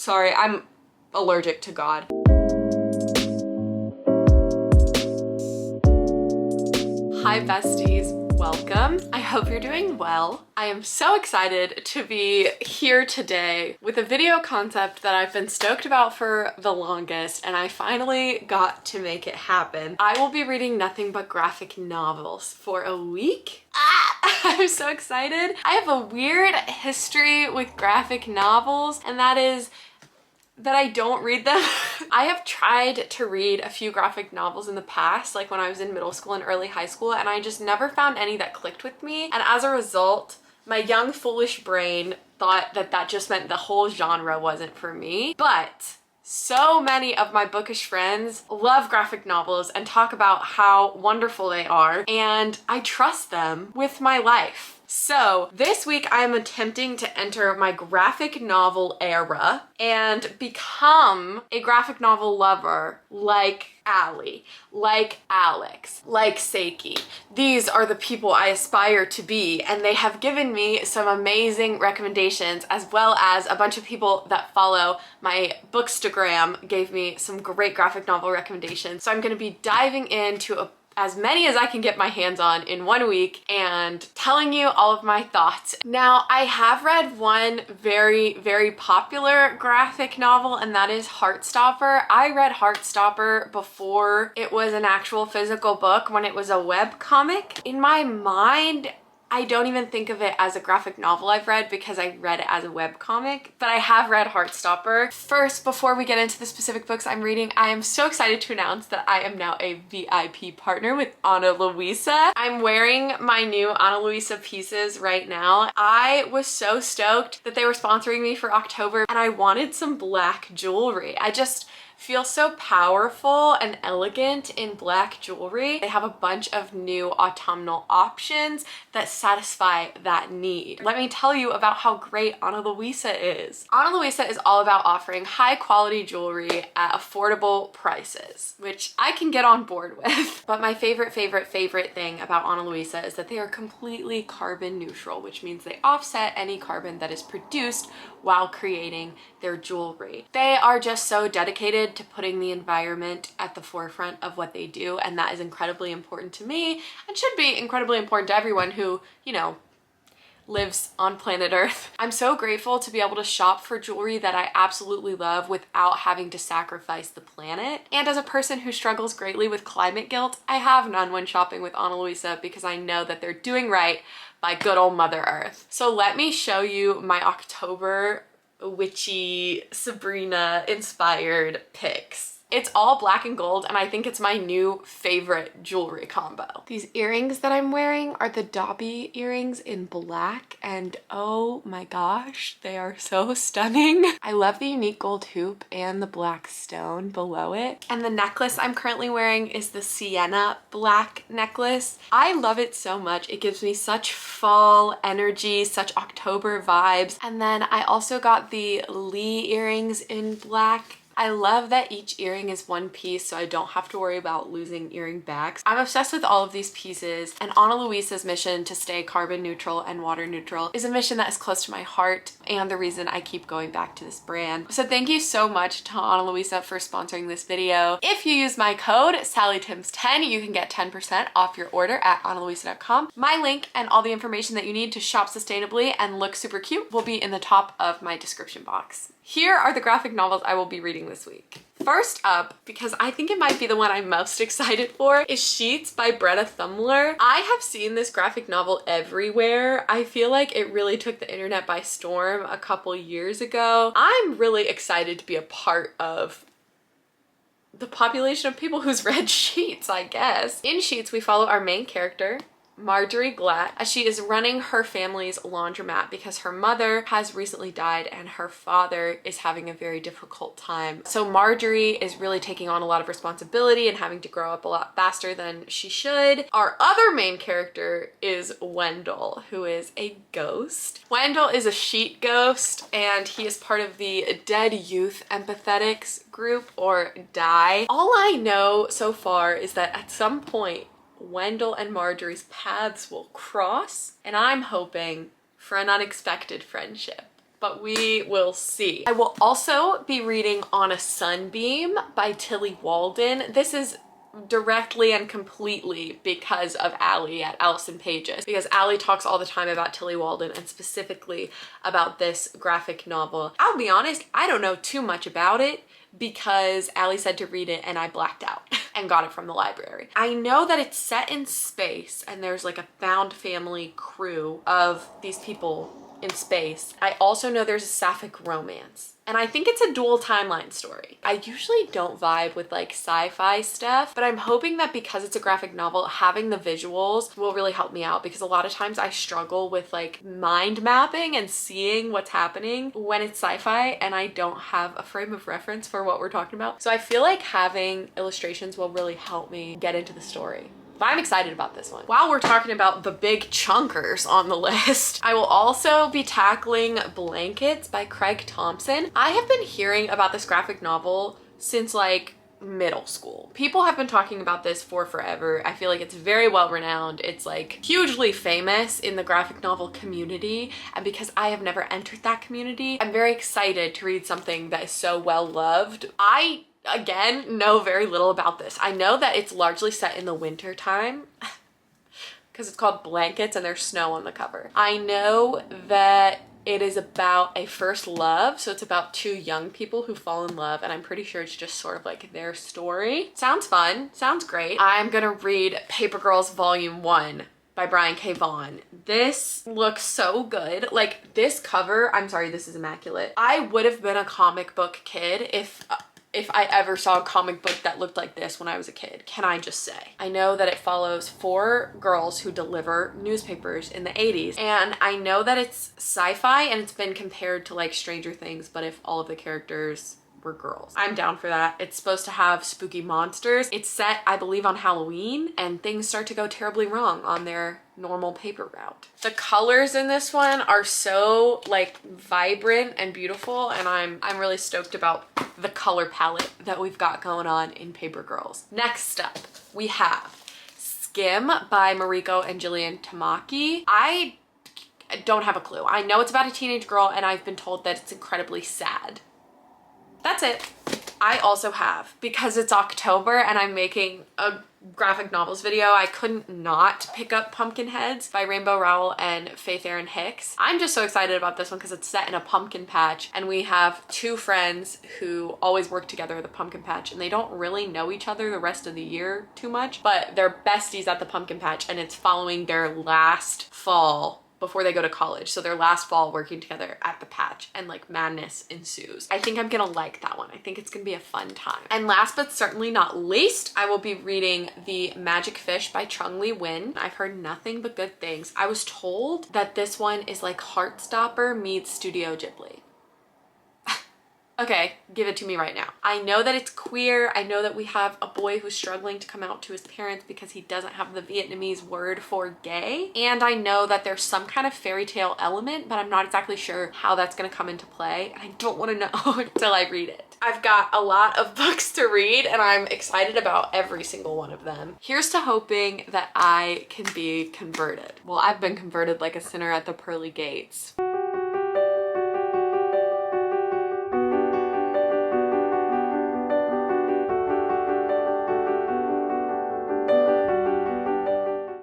Sorry, I'm allergic to God. Hi besties, welcome. I hope you're doing well. I am so excited to be here today with a video concept that I've been stoked about for the longest, and I finally got to make it happen. I will be reading nothing but graphic novels for a week. I'm so excited. I have a weird history with graphic novels, and that is that I don't read them. I have tried to read a few graphic novels in the past, like when I was in middle school and early high school, and I just never found any that clicked with me. And as a result, my young foolish brain thought that that just meant the whole genre wasn't for me. But so many of my bookish friends love graphic novels and talk about how wonderful they are, and I trust them with my life. So this week I am attempting to enter my graphic novel era and become a graphic novel lover like Allie, like Alex, like Seiki. These are the people I aspire to be, and they have given me some amazing recommendations, as well as a bunch of people that follow my Bookstagram gave me some great graphic novel recommendations. So I'm going to be diving into as many as I can get my hands on in 1 week and telling you all of my thoughts. Now, I have read one very, very popular graphic novel, and that is Heartstopper. I read Heartstopper before it was an actual physical book, when it was a web comic. In my mind, I don't even think of it as a graphic novel I've read because I read it as a webcomic, but I have read Heartstopper. First, before we get into the specific books I'm reading, I am so excited to announce that I am now a VIP partner with Ana Luisa. I'm wearing my new Ana Luisa pieces right now. I was so stoked that they were sponsoring me for October, and I wanted some black jewelry. I just feel so powerful and elegant in black jewelry. They have a bunch of new autumnal options that satisfy that need. Let me tell you about how great Ana Luisa is. Ana Luisa is all about offering high quality jewelry at affordable prices, which I can get on board with. But my favorite thing about Ana Luisa is that they are completely carbon neutral, which means they offset any carbon that is produced while creating their jewelry. They are just so dedicated to putting the environment at the forefront of what they do, and that is incredibly important to me and should be incredibly important to everyone who, you know, lives on planet Earth. I'm so grateful to be able to shop for jewelry that I absolutely love without having to sacrifice the planet. And as a person who struggles greatly with climate guilt, I have none when shopping with Ana Luisa because I know that they're doing right by good old Mother Earth. So let me show you my October witchy Sabrina inspired picks. It's all black and gold, and I think it's my new favorite jewelry combo. These earrings that I'm wearing are the Dobby earrings in black, and oh my gosh, they are so stunning. I love the unique gold hoop and the black stone below it. And the necklace I'm currently wearing is the sienna black necklace. I love it so much. It gives me such fall energy, such October vibes. And then I also got the Lee earrings in black. I love that each earring is one piece, so I don't have to worry about losing earring backs. I'm obsessed with all of these pieces, and Ana Luisa's mission to stay carbon neutral and water neutral is a mission that is close to my heart and the reason I keep going back to this brand. So thank you so much to Ana Luisa for sponsoring this video. If you use my code SallyTims10, you can get 10% off your order at analuisa.com. My link and all the information that you need to shop sustainably and look super cute will be in the top of my description box. Here are the graphic novels I will be reading this week. First up, because I think it might be the one I'm most excited for, is Sheets by Bretta Thumler. I have seen this graphic novel everywhere. I feel like it really took the internet by storm a couple years ago. I'm really excited to be a part of the population of people who's read Sheets, I guess. In Sheets, we follow our main character, Marjorie Glatt, as she is running her family's laundromat because her mother has recently died and her father is having a very difficult time. So Marjorie is really taking on a lot of responsibility and having to grow up a lot faster than she should. Our other main character is Wendell, who is a ghost. Wendell is a sheet ghost, and he is part of the Dead Youth Empathetics group, or DIE. All I know so far is that at some point Wendell and Marjorie's paths will cross, and I'm hoping for an unexpected friendship. but we will see. I will also be reading On a Sunbeam by Tilly Walden. This is directly and completely because of Allie at Allison Pages, because Allie talks all the time about Tilly Walden and specifically about this graphic novel. I'll be honest, I don't know too much about it because Allie said to read it and I blacked out and got it from the library. I know that it's set in space and there's like a found family crew of these people in space. I also know there's a sapphic romance. And I think it's a dual timeline story. I usually don't vibe with like sci-fi stuff, but I'm hoping that because it's a graphic novel, having the visuals will really help me out, because a lot of times I struggle with like mind mapping and seeing what's happening when it's sci-fi and I don't have a frame of reference for what we're talking about. So I feel like having illustrations will really help me get into the story. But I'm excited about this one. While we're talking about the big chunkers on the list, I will also be tackling Blankets by Craig Thompson. I have been hearing about this graphic novel since like middle school. People have been talking about this for forever. I feel like it's very well renowned. It's like hugely famous in the graphic novel community. And because I have never entered that community, I'm very excited to read something that is so well loved. I again know very little about this. I know that it's largely set in the winter time because it's called Blankets and there's snow on the cover. I know that it is about a first love, so it's about two young people who fall in love, and I'm pretty sure it's just sort of like their story. Sounds fun, sounds great. I'm gonna read Paper Girls Volume 1 by Brian K. Vaughan. This looks so good. Like this cover, I'm sorry, this is immaculate. I would have been a comic book kid if I ever saw a comic book that looked like this when I was a kid, can I just say. I know that it follows 4 girls who deliver newspapers in the 80s, and I know that it's sci-fi and it's been compared to like Stranger Things, but if all of the characters were girls. I'm down for that. It's supposed to have spooky monsters. It's set, I believe, on Halloween, and things start to go terribly wrong on their normal paper route. The colors in this one are so like vibrant and beautiful, and I'm really stoked about the color palette that we've got going on in Paper Girls. Next up, we have Skim by Mariko and Jillian Tamaki. I don't have a clue. I know it's about a teenage girl, and I've been told that it's incredibly sad. That's it. I also have, because it's October and I'm making a graphic novels video, I couldn't not pick up Pumpkinheads by Rainbow Rowell and Faith Erin Hicks. I'm just so excited about this one because it's set in a pumpkin patch, and we have 2 friends who always work together at the pumpkin patch, and they don't really know each other the rest of the year too much, but they're besties at the pumpkin patch, and it's following their last fall before they go to college. So their last fall working together at the patch, and like madness ensues. I think I'm gonna like that one. I think it's gonna be a fun time. And last but certainly not least, I will be reading The Magic Fish by Chung Lee Win. I've heard nothing but good things. I was told that this one is like Heartstopper meets Studio Ghibli. Okay, give it to me right now. I know that it's queer. I know that we have a boy who's struggling to come out to his parents because he doesn't have the Vietnamese word for gay. And I know that there's some kind of fairy tale element, but I'm not exactly sure how that's gonna come into play. And I don't wanna know until I read it. I've got a lot of books to read and I'm excited about every single one of them. Here's to hoping that I can be converted. Well, I've been converted like a sinner at the pearly gates.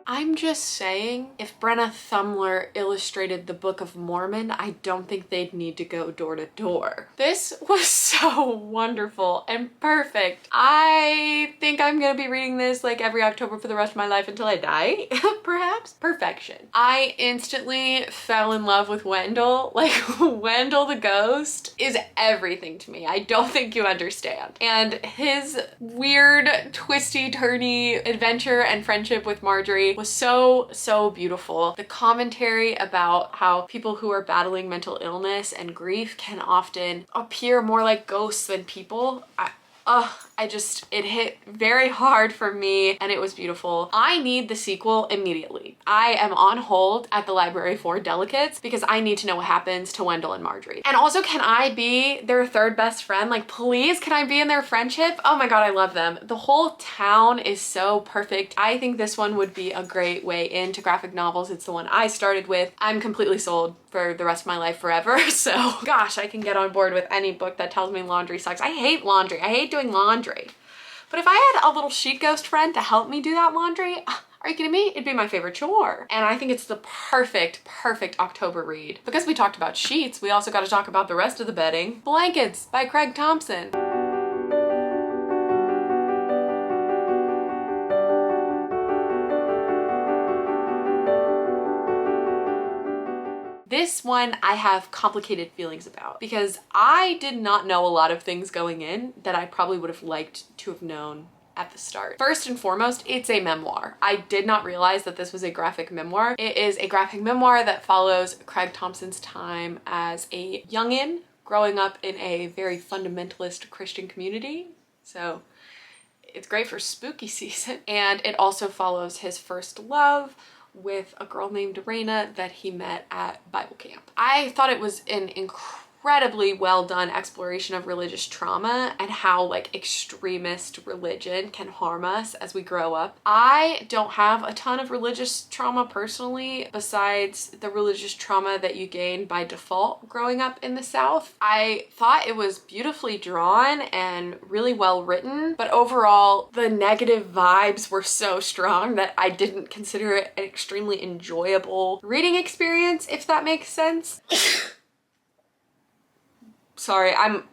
I'm just saying, if Brenna Thumler illustrated the Book of Mormon, I don't think they'd need to go door to door. This was so wonderful and perfect. I think I'm gonna be reading this like every October for the rest of my life until I die, perhaps. Perfection. I instantly fell in love with Wendell. Like, Wendell the ghost is everything to me. I don't think you understand. And his weird, twisty, turny adventure and friendship with Marjorie was so beautiful. The commentary about how people who are battling mental illness and grief can often appear more like ghosts than people. it hit very hard for me and it was beautiful. I need the sequel immediately. I am on hold at the library for Delicates because I need to know what happens to Wendell and Marjorie. And also, can I be their third best friend? Like, please, can I be in their friendship? Oh my God, I love them. The whole town is so perfect. I think this one would be a great way into graphic novels. It's the one I started with. I'm completely sold for the rest of my life forever. So gosh, I can get on board with any book that tells me laundry sucks. I hate laundry. I hate doing laundry. But if I had a little sheet ghost friend to help me do that laundry, are you kidding me? It'd be my favorite chore. And I think it's the perfect October read. Because we talked about sheets, we also got to talk about the rest of the bedding. Blankets by Craig Thompson. This one I have complicated feelings about because I did not know a lot of things going in that I probably would have liked to have known at the start. First and foremost, it's a memoir. I did not realize that this was a graphic memoir. It is a graphic memoir that follows Craig Thompson's time as a youngin' growing up in a very fundamentalist Christian community. So it's great for spooky season. And it also follows his first love with a girl named Raina that he met at Bible camp. I thought it was an incredibly well done exploration of religious trauma and how like extremist religion can harm us as we grow up. I don't have a ton of religious trauma personally, besides the religious trauma that you gain by default growing up in the South. I thought it was beautifully drawn and really well written, but overall the negative vibes were so strong that I didn't consider it an extremely enjoyable reading experience, if that makes sense. Sorry, I'm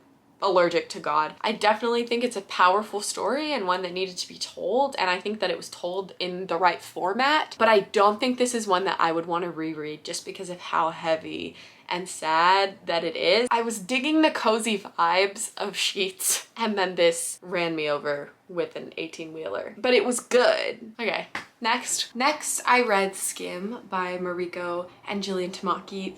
allergic to God. I definitely think it's a powerful story and one that needed to be told, and I think that it was told in the right format, but I don't think this is one that I would want to reread just because of how heavy and sad that it is. I was digging the cozy vibes of Sheets, and then this ran me over with an 18-wheeler, but it was good. Okay, next I read Skim by Mariko and Jillian Tamaki.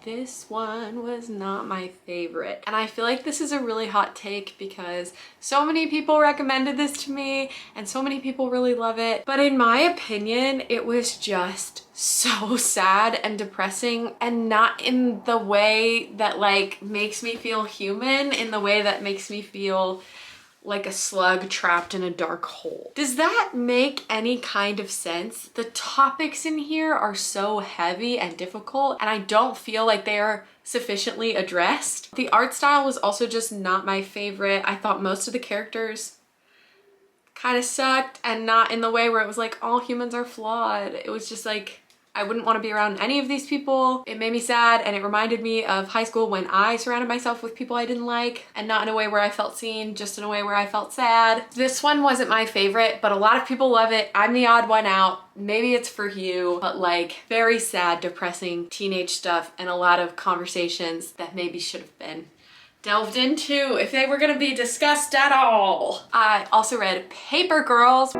This one was not my favorite, and I feel like this is a really hot take because so many people recommended this to me and so many people really love it, but in my opinion it was just so sad and depressing, and not in the way that like makes me feel human, in the way that makes me feel like a slug trapped in a dark hole. Does that make any kind of sense? The topics in here are so heavy and difficult, and I don't feel like they are sufficiently addressed. The art style was also just not my favorite. I thought most of the characters kind of sucked, and not in the way where it was like all humans are flawed. It was just like, I wouldn't want to be around any of these people. It made me sad, and it reminded me of high school when I surrounded myself with people I didn't like, and not in a way where I felt seen, just in a way where I felt sad. This one wasn't my favorite, but a lot of people love it. I'm the odd one out. Maybe it's for you, but like very sad, depressing teenage stuff, and a lot of conversations that maybe should have been delved into if they were gonna be discussed at all. I also read Paper Girls.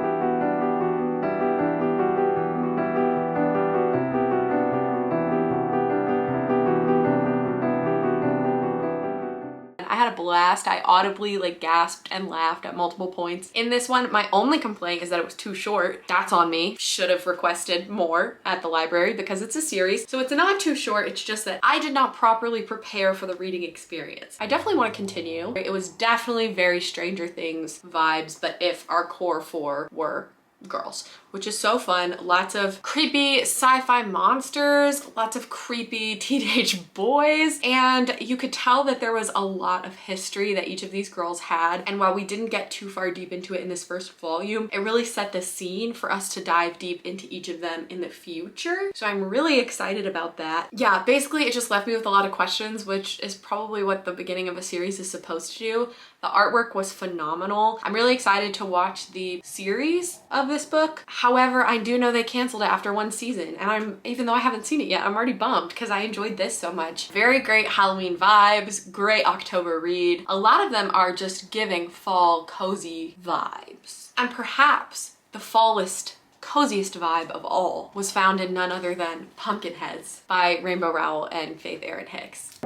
I had a blast. I audibly like gasped and laughed at multiple points. In this one, my only complaint is that it was too short. That's on me. Should have requested more at the library because it's a series. So it's not too short. It's just that I did not properly prepare for the reading experience. I definitely want to continue. It was definitely very Stranger Things vibes, but if our core four were girls, which is so fun. Lots of creepy sci-fi monsters, lots of creepy teenage boys, and you could tell that there was a lot of history that each of these girls had, and while we didn't get too far deep into it in this first volume, it really set the scene for us to dive deep into each of them in the future. So I'm really excited about that. Yeah, basically it just left me with a lot of questions, which is probably what the beginning of a series is supposed to do. The artwork was phenomenal. I'm really excited to watch the series of this book. However, I do know they canceled it after one season, and even though I haven't seen it yet, I'm already bummed because I enjoyed this so much. Very great Halloween vibes, great October read. A lot of them are just giving fall cozy vibes. And perhaps the fallest coziest vibe of all was found in none other than Pumpkinheads by Rainbow Rowell and Faith Erin Hicks.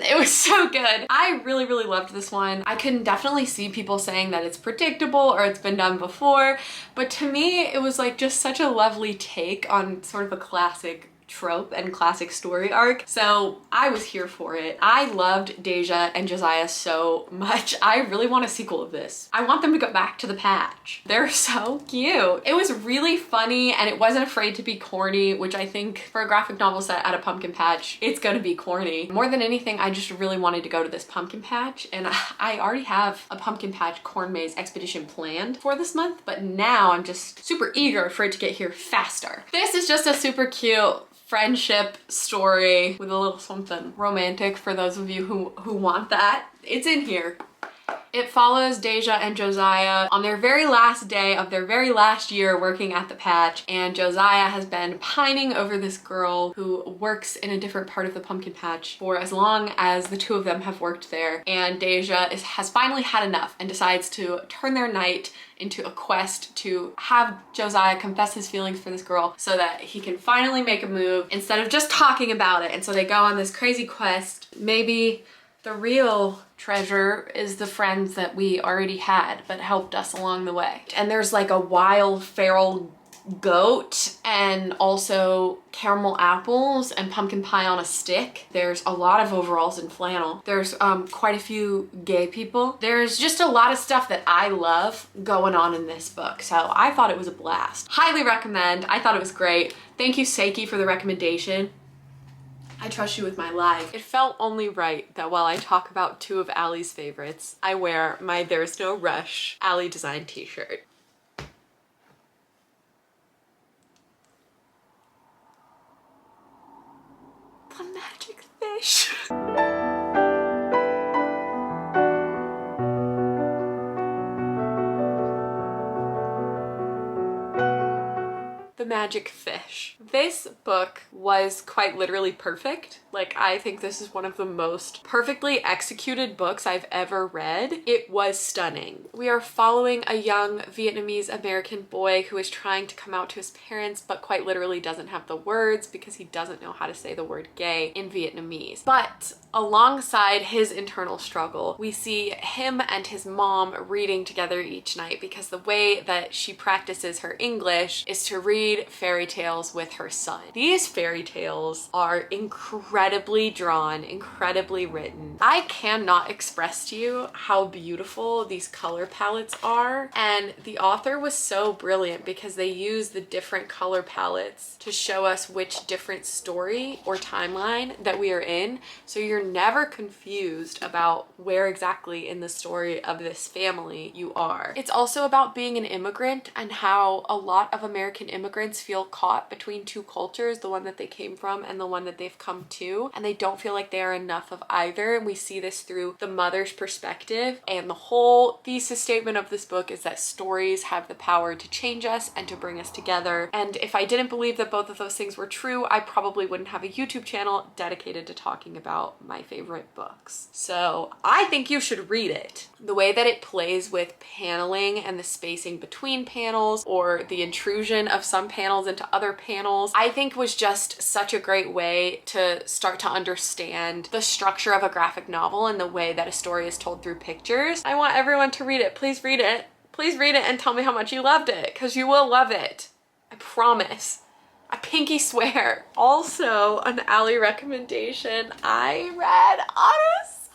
It was so good. I really, really loved this one. I can definitely see people saying that it's predictable or it's been done before, but to me, it was like just such a lovely take on sort of a classic trope and classic story arc. So I was here for it. I loved Deja and Josiah so much. I really want a sequel of this. I want them to go back to the patch. They're so cute. It was really funny and it wasn't afraid to be corny, which I think for a graphic novel set at a pumpkin patch, it's gonna be corny. More than anything, I just really wanted to go to this pumpkin patch, and I already have a pumpkin patch corn maze expedition planned for this month, but now I'm just super eager for it to get here faster. This is just a super cute friendship story with a little something romantic for those of you who want that. It's in here. It follows Deja and Josiah on their very last day of their very last year working at the patch, and Josiah has been pining over this girl who works in a different part of the pumpkin patch for as long as the two of them have worked there, and Deja has finally had enough and decides to turn their night into a quest to have Josiah confess his feelings for this girl so that he can finally make a move instead of just talking about it. And so they go on this crazy quest. Maybe the real treasure is the friends that we already had but helped us along the way. And there's like a wild feral goat and also caramel apples and pumpkin pie on a stick. There's a lot of overalls and flannel. There's quite a few gay people. There's just a lot of stuff that I love going on in this book. So I thought it was a blast. Highly recommend. I thought it was great. Thank you, Seiki, for the recommendation. I trust you with my life. It felt only right that while I talk about two of Allie's favorites, I wear my There's No Rush Allie design t-shirt. The magic fish. The magic fish. This book was quite literally perfect. Like, I think this is one of the most perfectly executed books I've ever read. It was stunning. We are following a young Vietnamese American boy who is trying to come out to his parents, but quite literally doesn't have the words because he doesn't know how to say the word gay in Vietnamese. But alongside his internal struggle, we see him and his mom reading together each night, because the way that she practices her English is to read fairy tales with her son. These fairy tales are incredibly drawn, incredibly written. I cannot express to you how beautiful these color palettes are, and the author was so brilliant because they use the different color palettes to show us which different story or timeline that we are in, so you're never confused about where exactly in the story of this family you are. It's also about being an immigrant and how a lot of American immigrants feel caught between two cultures, the one that they came from and the one that they've come to, and they don't feel like they are enough of either. And we see this through the mother's perspective, and the whole thesis statement of this book is that stories have the power to change us and to bring us together. And if I didn't believe that both of those things were true, I probably wouldn't have a YouTube channel dedicated to talking about my favorite books. So I think you should read it. The way that it plays with paneling and the spacing between panels, or the intrusion of some panels into other panels, I think was just such a great way to start to understand the structure of a graphic novel and the way that a story is told through pictures. I want everyone to read it. Please read it. Please read it and tell me how much you loved it, because you will love it. I promise. I pinky swear. Also, an Allie recommendation, I read Ana Sunbeam.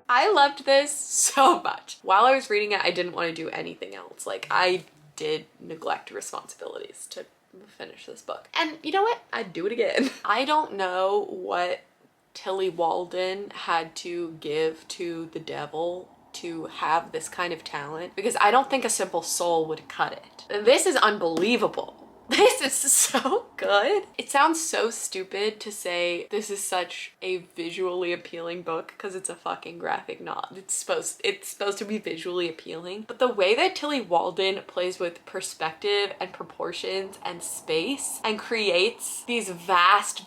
I loved this so much. While I was reading it, I didn't want to do anything else. Like, I did neglect responsibilities to finish this book. And you know what? I'd do it again. I don't know what Tilly Walden had to give to the devil to have this kind of talent, because I don't think a simple soul would cut it. This is unbelievable. This is so good. It sounds so stupid to say this is such a visually appealing book because it's a fucking graphic novel. It's supposed to be visually appealing, but the way that Tilly Walden plays with perspective and proportions and space and creates these vast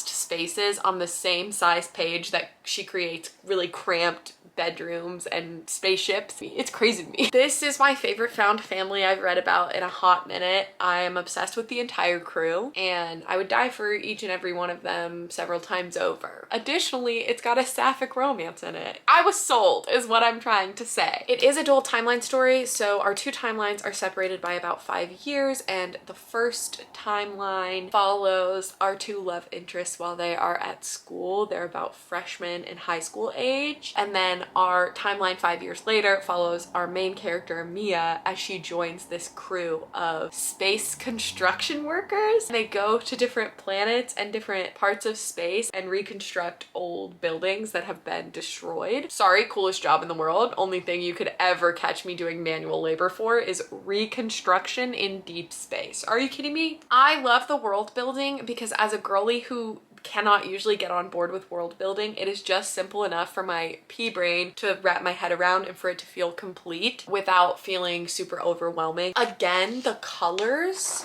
spaces on the same size page that she creates really cramped bedrooms and spaceships. It's crazy to me. This is my favorite found family I've read about in a hot minute. I am obsessed with the entire crew and I would die for each and every one of them several times over. Additionally, it's got a sapphic romance in it. I was sold is what I'm trying to say. It is a dual timeline story, so our two timelines are separated by about 5 years, and the first timeline follows our two love interests while they are at school. They're about freshmen in high school age, and then our timeline 5 years later follows our main character Mia as she joins this crew of space construction workers. They go to different planets and different parts of space and reconstruct old buildings that have been destroyed. Sorry, coolest job in the world. Only thing you could ever catch me doing manual labor for is reconstruction in deep space. Are you kidding me? I love the world building because as a girly who cannot usually get on board with world building, it is just simple enough for my pea brain to wrap my head around and for it to feel complete without feeling super overwhelming. Again, the colors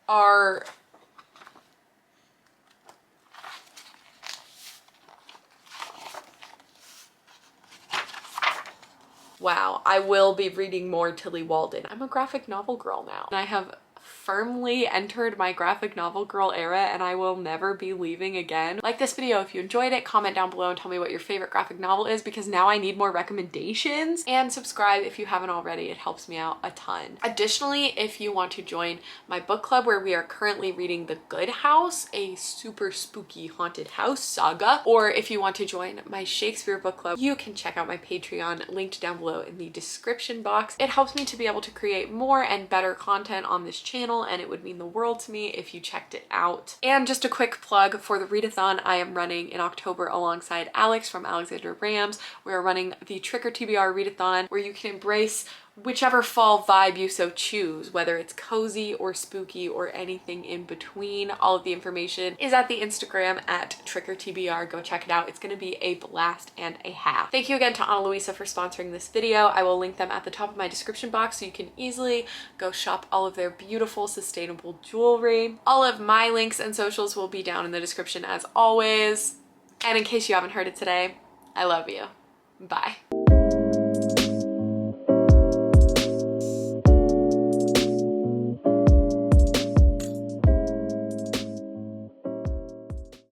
are wow. I will be reading more Tilly Walden. I'm a graphic novel girl now, and I have firmly entered my graphic novel girl era and I will never be leaving again. Like this video if you enjoyed it, comment down below and tell me what your favorite graphic novel is because now I need more recommendations, and subscribe if you haven't already. It helps me out a ton. Additionally, if you want to join my book club where we are currently reading The Good House, a super spooky haunted house saga, or if you want to join my Shakespeare book club, you can check out my Patreon linked down below in the description box. It helps me to be able to create more and better content on this channel, and it would mean the world to me if you checked it out. And just a quick plug for the readathon I am running in October alongside Alex from Alexander Rams. We are running the Trick or TBR readathon where you can embrace whichever fall vibe you so choose, whether it's cozy or spooky or anything in between. All of the information is at the Instagram at trickortbr. Go check it out. It's gonna be a blast and a half. Thank you again to Ana Luisa for sponsoring this video. I will link them at the top of my description box so you can easily go shop all of their beautiful sustainable jewelry. All of my links and socials will be down in the description as always. And in case you haven't heard it today, I love you. Bye.